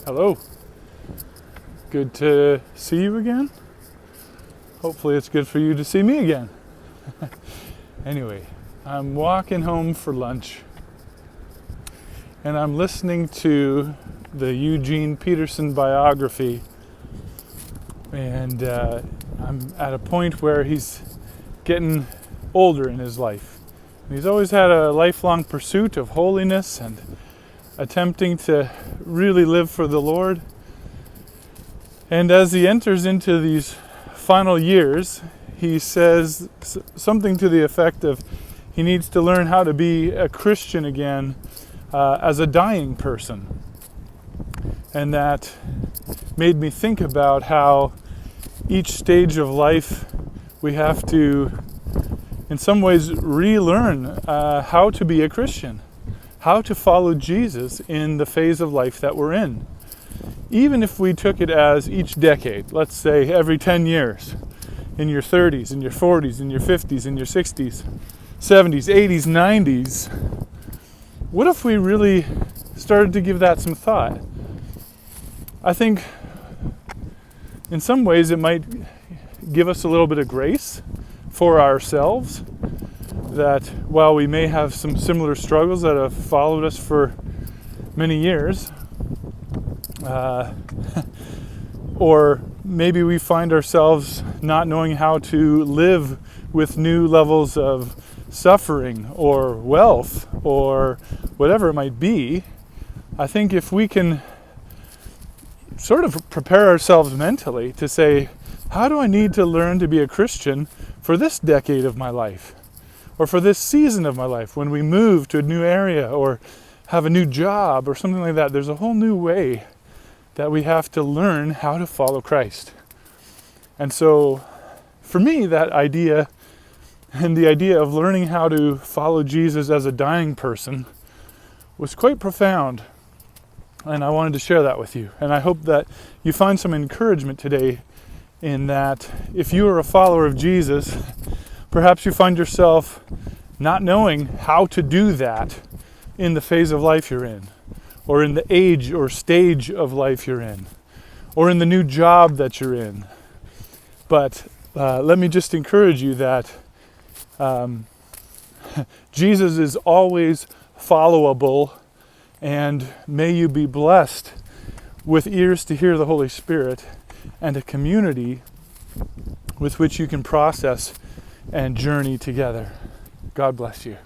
Hello. Good to see you again. Hopefully it's good for you to see me again. Anyway, I'm walking home for lunch and I'm listening to the Eugene Peterson biography, and I'm at a point where he's getting older in his life. He's always had a lifelong pursuit of holiness and attempting to really live for the Lord. And as he enters into these final years, he says something to the effect of he needs to learn how to be a Christian again as a dying person. And that made me think about how each stage of life we have to, in some ways, relearn how to be a Christian, how to follow Jesus in the phase of life that we're in. Even if we took it as each decade, let's say every 10 years, in your 30s, in your 40s, in your 50s, in your 60s, 70s, 80s, 90s, what if we really started to give that some thought? I think in some ways it might give us a little bit of grace for ourselves, that while we may have some similar struggles that have followed us for many years, or maybe we find ourselves not knowing how to live with new levels of suffering or wealth or whatever it might be. I think if we can sort of prepare ourselves mentally to say, how do I need to learn to be a Christian for this decade of my life? Or for this season of my life, when we move to a new area or have a new job or something like that. There's a whole new way that we have to learn how to follow Christ. And so for me, that idea and the idea of learning how to follow Jesus as a dying person was quite profound. And I wanted to share that with you. And I hope that you find some encouragement today in that if you are a follower of Jesus, perhaps you find yourself not knowing how to do that in the phase of life you're in, or in the age or stage of life you're in, or in the new job that you're in. But let me just encourage you that Jesus is always followable, and may you be blessed with ears to hear the Holy Spirit and a community with which you can process and journey together. God bless you.